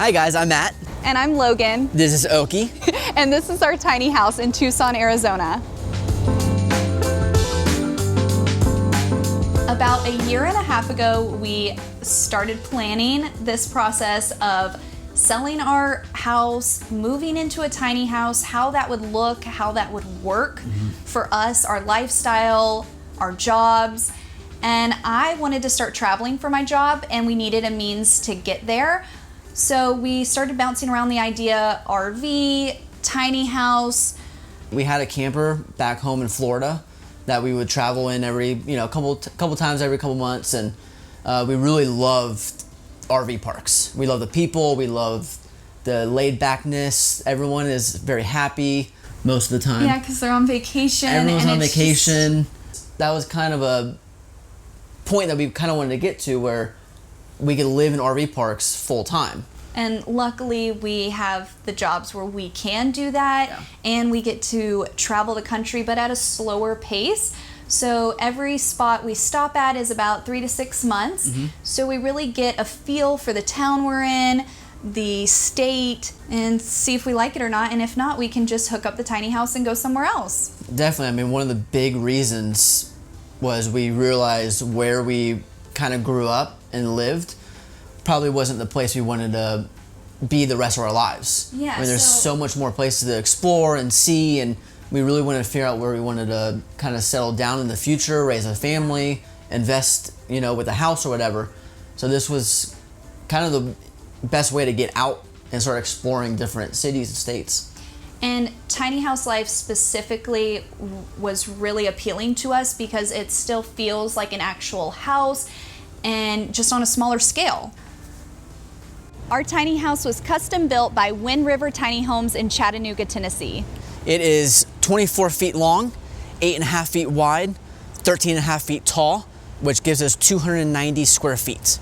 Hi guys, I'm Matt. And I'm Logan. This is Oki. And this is our tiny house in Tucson, Arizona. About a year and a half ago, we started planning this process of selling our house, moving into a tiny house, how that would look, how that would work for us, our lifestyle, our jobs. And I wanted to start traveling for my job, and we needed a means to get there. So we started bouncing around the idea, RV, tiny house. We had a camper back home in Florida that we would travel in every, couple times every couple months, and we really loved RV parks. We love the people, we love the laid backness. Everyone is very happy most of the time. Yeah, because they're on vacation. Everyone's on vacation. That was kind of a point that we kind of wanted to get to, where we could live in RV parks full time. And luckily we have the jobs where we can do that, and we get to travel the country, but at a slower pace. So every spot we stop at is about 3 to 6 months. So we really get a feel for the town we're in, the state, and see if we like it or not. And if not, we can just hook up the tiny house and go somewhere else. Definitely. I mean, one of the big reasons was we realized where we kind of grew up and lived probably wasn't the place we wanted to be the rest of our lives. Yeah, I mean, there's so much more places to explore and see, and we really wanted to figure out where we wanted to kind of settle down in the future, raise a family, invest, with a house or whatever. So this was kind of the best way to get out and start exploring different cities and states. And tiny house life specifically was really appealing to us because it still feels like an actual house, and just on a smaller scale. Our tiny house was custom built by Wind River Tiny Homes in Chattanooga, Tennessee. It is 24 feet long, 8.5 feet wide, 13.5 feet tall, which gives us 290 square feet.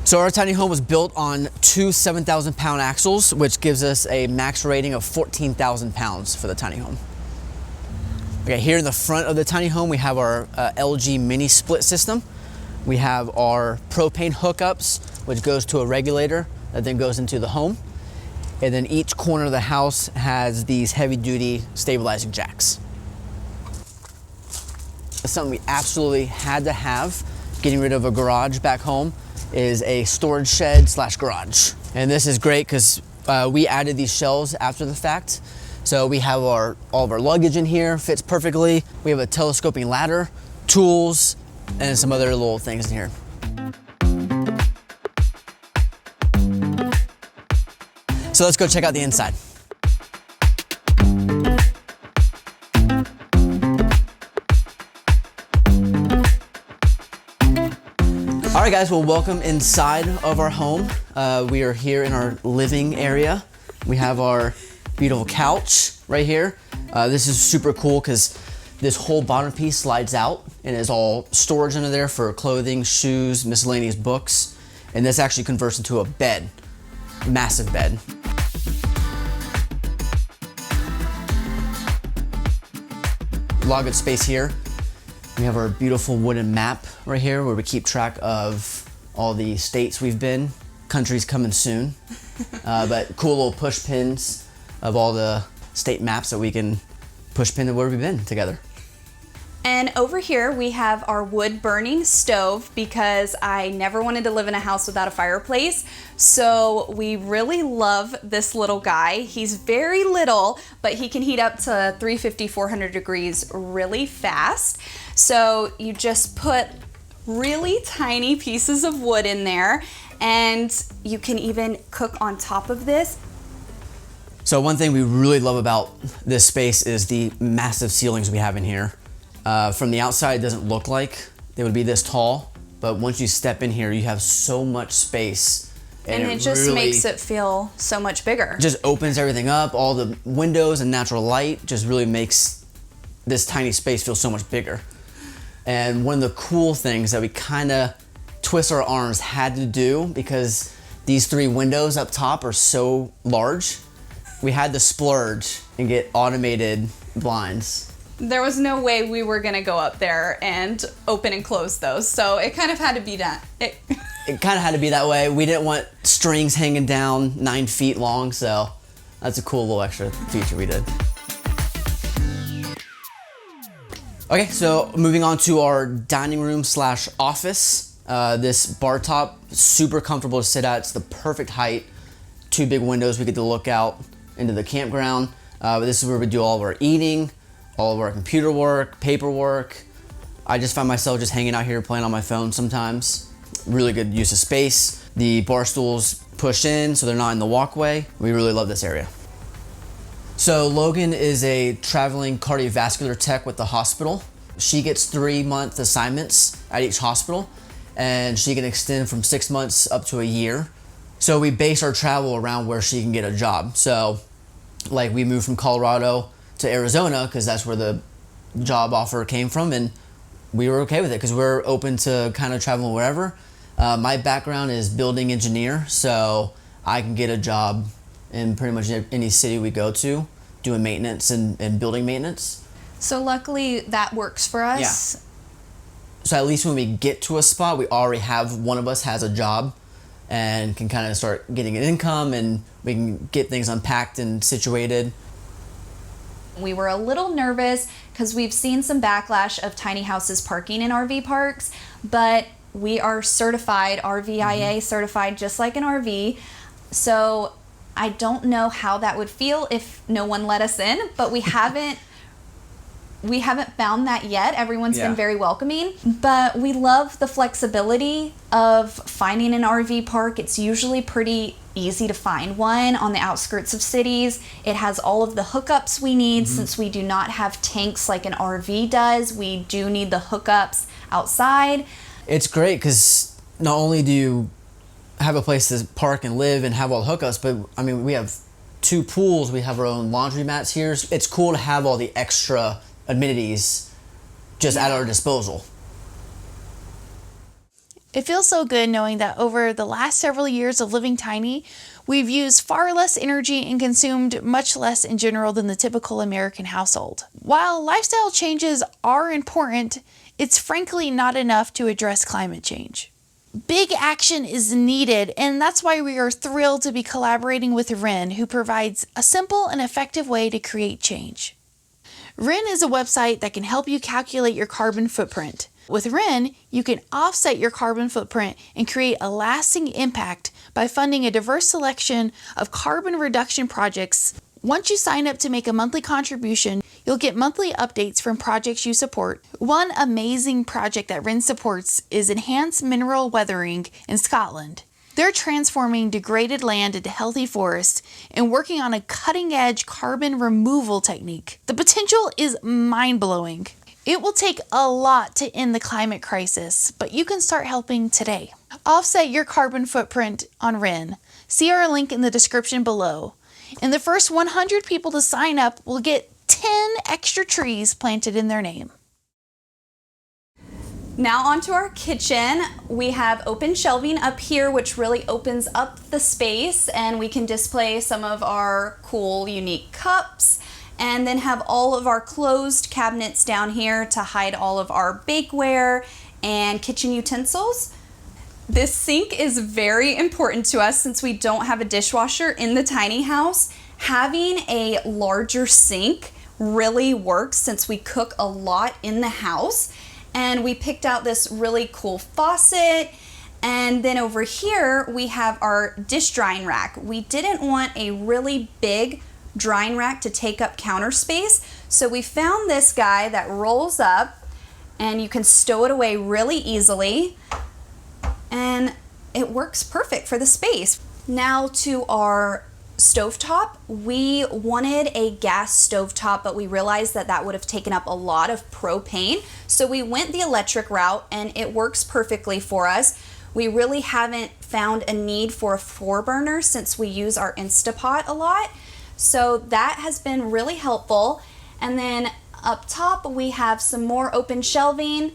So our tiny home was built on two 7,000-pound axles, which gives us a max rating of 14,000 pounds for the tiny home. Okay, here in the front of the tiny home, we have our LG mini split system. We have our propane hookups, which goes to a regulator that then goes into the home. And then each corner of the house has these heavy-duty stabilizing jacks. Something we absolutely had to have, getting rid of a garage back home, is a storage shed / garage. And this is great because we added these shelves after the fact. So we have all of our luggage in here, fits perfectly. We have a telescoping ladder, tools, and some other little things in here. So let's go check out the inside. All right, guys, well, welcome inside of our home. We are here in our living area. We have our beautiful couch right here. This is super cool because this whole bottom piece slides out and is all storage under there for clothing, shoes, miscellaneous books. And this actually converts into a bed, massive bed. A lot of good space here. We have our beautiful wooden map right here where we keep track of all the states we've been, countries coming soon. But cool little push pins of all the state maps that we can push pin to where we've been together. And over here we have our wood burning stove because I never wanted to live in a house without a fireplace. So we really love this little guy. He's very little, but he can heat up to 350, 400 degrees really fast. So you just put really tiny pieces of wood in there, and you can even cook on top of this. So one thing we really love about this space is the massive ceilings we have in here. From the outside, it doesn't look like they would be this tall, but once you step in here, you have so much space. And it just really makes it feel so much bigger. Just opens everything up. All the windows and natural light just really makes this tiny space feel so much bigger. And one of the cool things that we kind of twist our arms had to do, because these 3 windows up top are so large, we had to splurge and get automated blinds. There was no way we were gonna go up there and open and close those, so it kind of had to be that. It kind of had to be that way. We didn't want strings hanging down 9 feet long, so that's a cool little extra feature we did. Okay, so moving on to our dining room slash office. This bar top, super comfortable to sit at. It's the perfect height. 2 big windows, we get to look out into the campground. But this is where we do all of our eating, all of our computer work, paperwork. I just find myself just hanging out here playing on my phone sometimes. Really good use of space. The bar stools push in so they're not in the walkway. We really love this area. So Logan is a traveling cardiovascular tech with the hospital. She gets 3-month assignments at each hospital, and she can extend from 6 months up to a year. So we base our travel around where she can get a job. So like we moved from Colorado to Arizona because that's where the job offer came from, and we were okay with it because we're open to kind of traveling wherever. My background is building engineer, so I can get a job in pretty much any city we go to doing maintenance and building maintenance. So luckily that works for us. Yeah. So at least when we get to a spot, we already have, one of us has a job and can kind of start getting an income, and we can get things unpacked and situated. We were a little nervous because we've seen some backlash of tiny houses parking in RV parks, but we are certified, RVIA certified, just like an RV. So I don't know how that would feel if no one let us in, but we haven't found that yet. Everyone's been very welcoming, but we love the flexibility of finding an RV park. It's usually pretty easy to find one on the outskirts of cities. It has all of the hookups we need. Since we do not have tanks like an RV does, we do need the hookups outside. It's great because not only do you have a place to park and live and have all the hookups, but I mean, we have 2 pools, we have our own laundry mats here. It's cool to have all the extra amenities just at our disposal. It feels so good knowing that over the last several years of living tiny, we've used far less energy and consumed much less in general than the typical American household. While lifestyle changes are important, it's frankly not enough to address climate change. Big action is needed, and that's why we are thrilled to be collaborating with Wren, who provides a simple and effective way to create change. Wren is a website that can help you calculate your carbon footprint. With Wren, you can offset your carbon footprint and create a lasting impact by funding a diverse selection of carbon reduction projects. Once you sign up to make a monthly contribution, you'll get monthly updates from projects you support. One amazing project that Wren supports is Enhanced Mineral Weathering in Scotland. They're transforming degraded land into healthy forests and working on a cutting-edge carbon removal technique. The potential is mind-blowing. It will take a lot to end the climate crisis, but you can start helping today. Offset your carbon footprint on Wren. See our link in the description below. And the first 100 people to sign up will get 10 extra trees planted in their name. Now onto our kitchen. We have open shelving up here, which really opens up the space, and we can display some of our cool, unique cups, and then have all of our closed cabinets down here to hide all of our bakeware and kitchen utensils. This sink is very important to us since we don't have a dishwasher in the tiny house. Having a larger sink really works since we cook a lot in the house. And we picked out this really cool faucet. And then over here, we have our dish drying rack. We didn't want a really big drying rack to take up counter space. So we found this guy that rolls up and you can stow it away really easily. And it works perfect for the space. Now to our stovetop. We wanted a gas stovetop, but we realized that that would have taken up a lot of propane. So we went the electric route, and it works perfectly for us. We really haven't found a need for a 4-burner since we use our Instapot a lot. So that has been really helpful. And then up top, we have some more open shelving.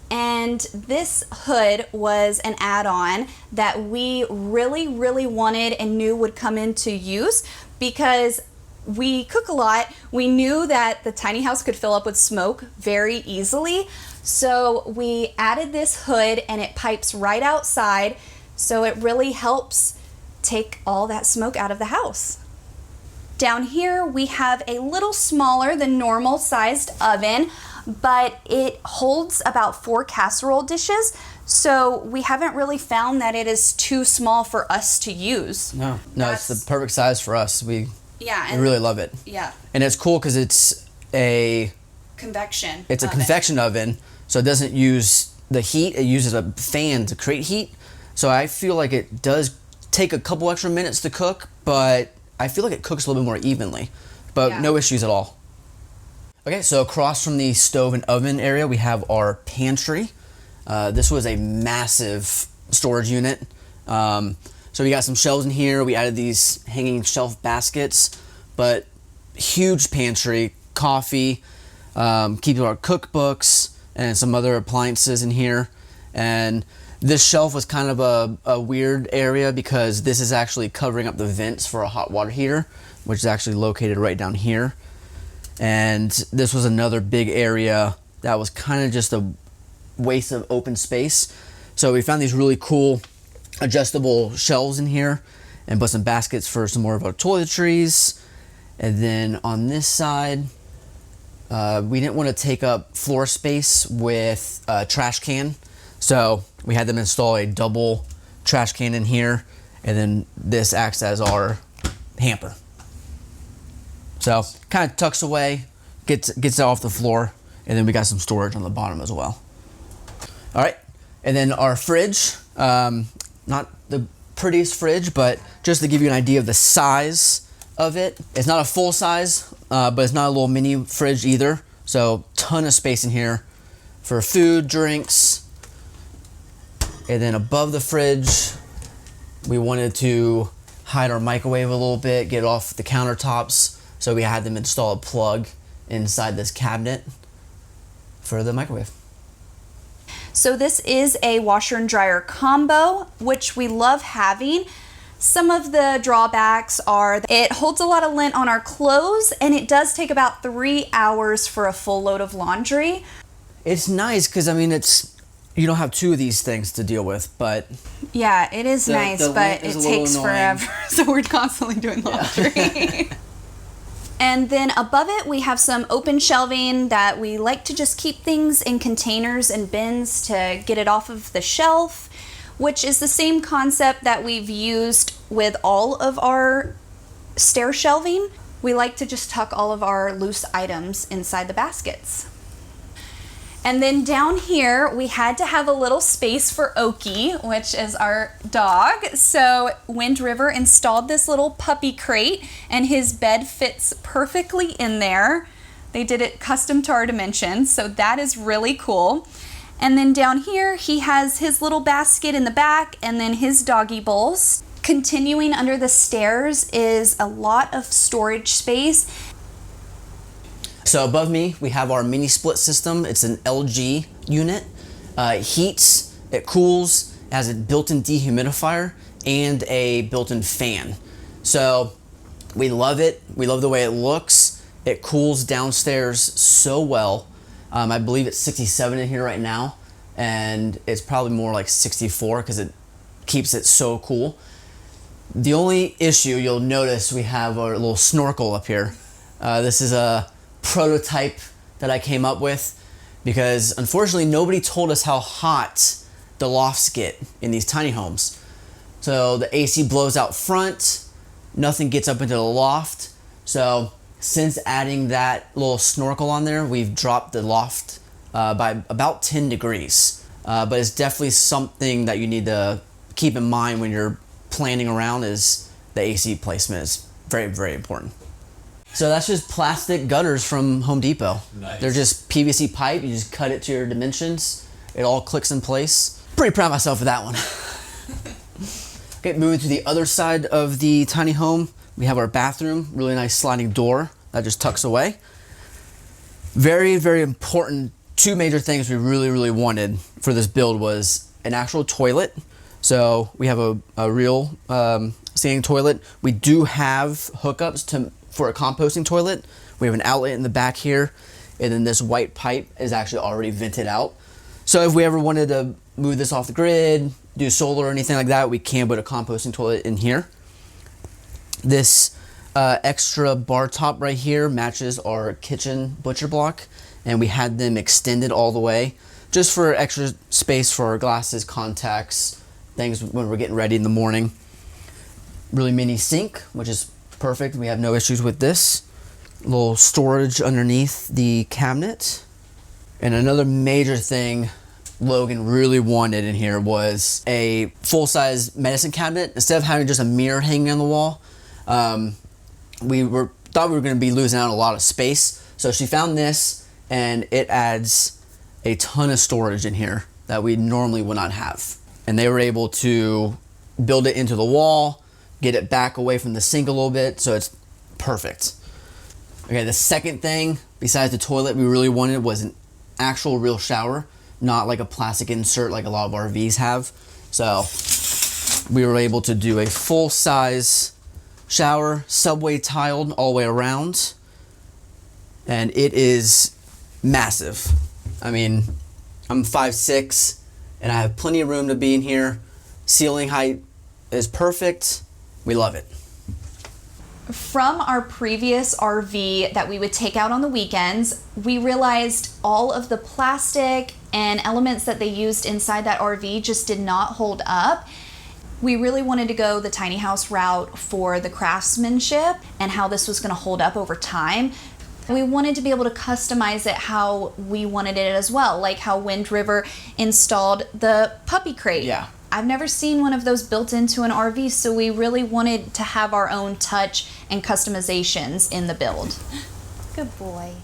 And this hood was an add-on that we really, really wanted and knew would come into use because we cook a lot. We knew that the tiny house could fill up with smoke very easily. So we added this hood and it pipes right outside. So it really helps take all that smoke out of the house. Down here we have a little smaller than normal sized oven, but it holds about 4 casserole dishes, so we haven't really found that it is too small for us to use. No, it's the perfect size for us. We really love it. Yeah. And it's cool because it's a convection. It's a convection oven, so it doesn't use the heat. It uses a fan to create heat. So I feel like it does take a couple extra minutes to cook, but I feel like it cooks a little bit more evenly, but no issues at all. Okay, so across from the stove and oven area, we have our pantry. This was a massive storage unit. So we got some shelves in here. We added these hanging shelf baskets, but huge pantry, coffee, keeping our cookbooks and some other appliances in here. And this shelf was kind of a weird area because this is actually covering up the vents for a hot water heater, which is actually located right down here. And this was another big area that was kind of just a waste of open space. So we found these really cool adjustable shelves in here and put some baskets for some more of our toiletries. And then on this side, we didn't want to take up floor space with a trash can. So we had them install a double trash can in here, and then this acts as our hamper. So kind of tucks away, gets it off the floor, and then we got some storage on the bottom as well. All right, and then our fridge, not the prettiest fridge, but just to give you an idea of the size of it. It's not a full size, but it's not a little mini fridge either. So ton of space in here for food, drinks. And then above the fridge, we wanted to hide our microwave a little bit, get it off the countertops. So we had them install a plug inside this cabinet for the microwave. So this is a washer and dryer combo, which we love having. Some of the drawbacks are it holds a lot of lint on our clothes, and it does take about 3 hours for a full load of laundry. It's nice because, I mean, you don't have 2 of these things to deal with, but yeah, it is nice, but it takes forever. So we're constantly doing laundry. Yeah. And then above it, we have some open shelving that we like to just keep things in containers and bins to get it off of the shelf, which is the same concept that we've used with all of our stair shelving. We like to just tuck all of our loose items inside the baskets. And then down here, we had to have a little space for Oki, which is our dog. So Wind River installed this little puppy crate, and his bed fits perfectly in there. They did it custom to our dimensions, so that is really cool. And then down here, he has his little basket in the back, and then his doggy bowls. Continuing under the stairs is a lot of storage space. So above me, we have our mini split system. It's an LG unit. It heats, it cools, it has a built-in dehumidifier and a built-in fan. So we love it. We love the way it looks. It cools downstairs so well. I believe it's 67 in here right now, and it's probably more like 64 because it keeps it so cool. The only issue you'll notice, we have our little snorkel up here. This is a prototype that I came up with because unfortunately nobody told us how hot the lofts get in these tiny homes. So the AC blows out front, nothing gets up into the loft. So since adding that little snorkel on there, we've dropped the loft by about 10 degrees. But it's definitely something that you need to keep in mind when you're planning around, is the AC placement is very, very important. So that's just plastic gutters from Home Depot. Nice. They're just PVC pipe. You just cut it to your dimensions. It all clicks in place. Pretty proud of myself for that one. Okay, moving to the other side of the tiny home, we have our bathroom. Really nice sliding door that just tucks away. Very, very important. 2 major things we really, really wanted for this build was an actual toilet. So we have a real standing toilet. We do have hookups for a composting toilet. We have an outlet in the back here, and then this white pipe is actually already vented out. So if we ever wanted to move this off the grid, do solar or anything like that, we can put a composting toilet in here. This extra bar top right here matches our kitchen butcher block, and we had them extended all the way just for extra space for our glasses, contacts, things when we're getting ready in the morning. Really mini sink, which is perfect. We have no issues with this. Little storage underneath the cabinet. And another major thing Logan really wanted in here was a full-size medicine cabinet. Instead of having just a mirror hanging on the wall, thought we were going to be losing out on a lot of space. So she found this, and it adds a ton of storage in here that we normally would not have. And they were able to build it into the wall, get it back away from the sink a little bit, so it's perfect. Okay, the second thing besides the toilet we really wanted was an actual real shower, not like a plastic insert like a lot of RVs have. So we were able to do a full-size shower, subway tiled all the way around, and it is massive. I mean, I'm 5'6", and I have plenty of room to be in here. Ceiling height is perfect. We love it. From our previous RV that we would take out on the weekends, we realized all of the plastic and elements that they used inside that RV just did not hold up. We really wanted to go the tiny house route for the craftsmanship and how this was going to hold up over time. We wanted to be able to customize it how we wanted it as well, like how Wind River installed the puppy crate. Yeah. I've never seen one of those built into an RV, so we really wanted to have our own touch and customizations in the build. Good boy.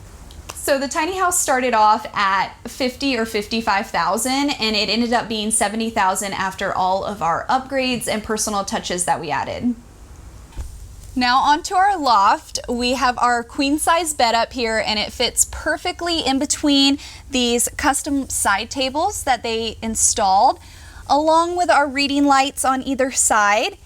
So the tiny house started off at $50,000 or $55,000, and it ended up being $70,000 after all of our upgrades and personal touches that we added. Now onto our loft. We have our queen size bed up here, and it fits perfectly in between these custom side tables that they installed, along with our reading lights on either side.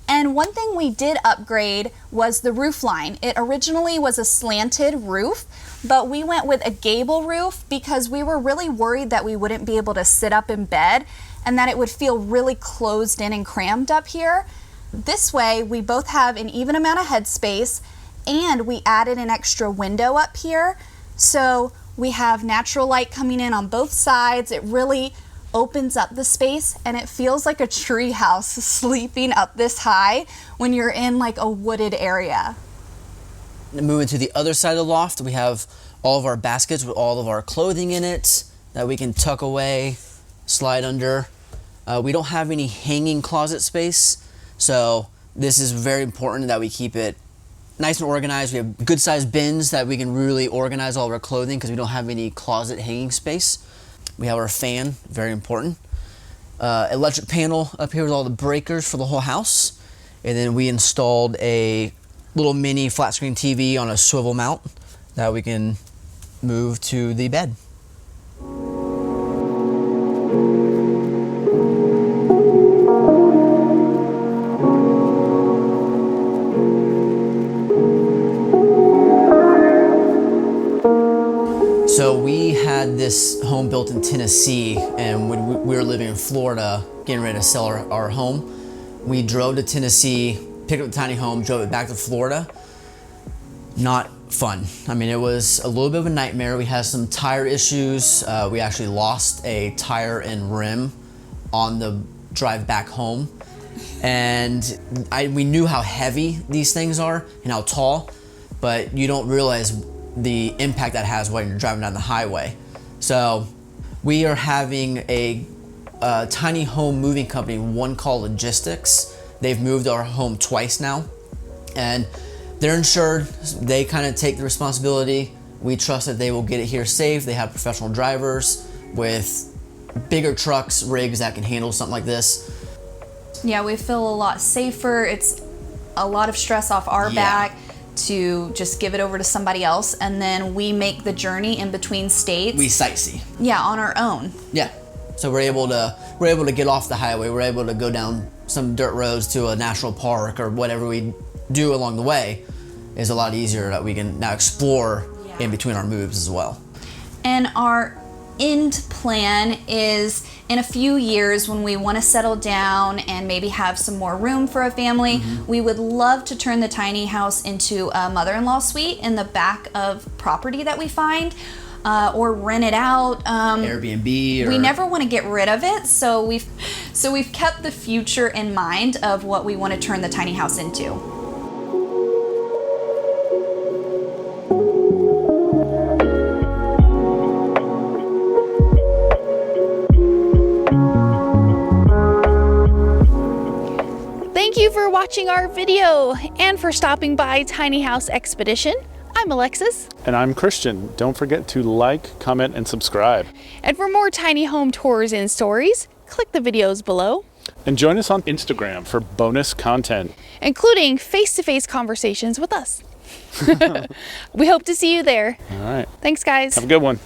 And one thing we did upgrade was the roof line. It originally was a slanted roof, but we went with a gable roof because we were really worried that we wouldn't be able to sit up in bed and that it would feel really closed in and crammed up here. This way, we both have an even amount of headspace, and we added an extra window up here. So we have natural light coming in on both sides. It really opens up the space, and it feels like a tree house sleeping up this high when you're in like a wooded area. Moving to the other side of the loft, we have all of our baskets with all of our clothing in it that we can tuck away, slide under. We don't have any hanging closet space, so this is very important that we keep it nice and organized. We have good sized bins that we can really organize all of our clothing because we don't have any closet hanging space. We have our fan, very important. Electric panel up here with all the breakers for the whole house. And then we installed a little mini flat screen TV on a swivel mount that we can move to the bed. So we had this home built in Tennessee, and when we were living in Florida, getting ready to sell our home, we drove to Tennessee, picked up the tiny home, drove it back to Florida. Not fun. I mean, it was a little bit of a nightmare. We had some tire issues. We actually lost a tire and rim on the drive back home. And we knew how heavy these things are and how tall, but you don't realize the impact that has when you're driving down the highway. So we are having a tiny home moving company, One Call Logistics. They've moved our home twice now, and they're insured. They kind of take the responsibility. We trust that they will get it here safe. They have professional drivers with bigger trucks, rigs that can handle something like this. Yeah, we feel a lot safer. It's a lot of stress off our back to just give it over to somebody else, and then we make the journey in between states. We sightsee. Yeah, on our own. Yeah. So we're able to get off the highway. We're able to go down some dirt roads to a national park or whatever we do along the way is a lot easier that we can now explore in between our moves as well. And our end plan is in a few years when we want to settle down and maybe have some more room for a family, we would love to turn the tiny house into a mother-in-law suite in the back of property that we find, or rent it out. Airbnb. We never want to get rid of it, so we've kept the future in mind of what we want to turn the tiny house into. Thank you for watching our video and for stopping by Tiny House Expedition. I'm Alexis. And I'm Christian. Don't forget to like, comment, and subscribe. And for more tiny home tours and stories, click the videos below. And join us on Instagram for bonus content, including face-to-face conversations with us. We hope to see you there. All right. Thanks, guys. Have a good one.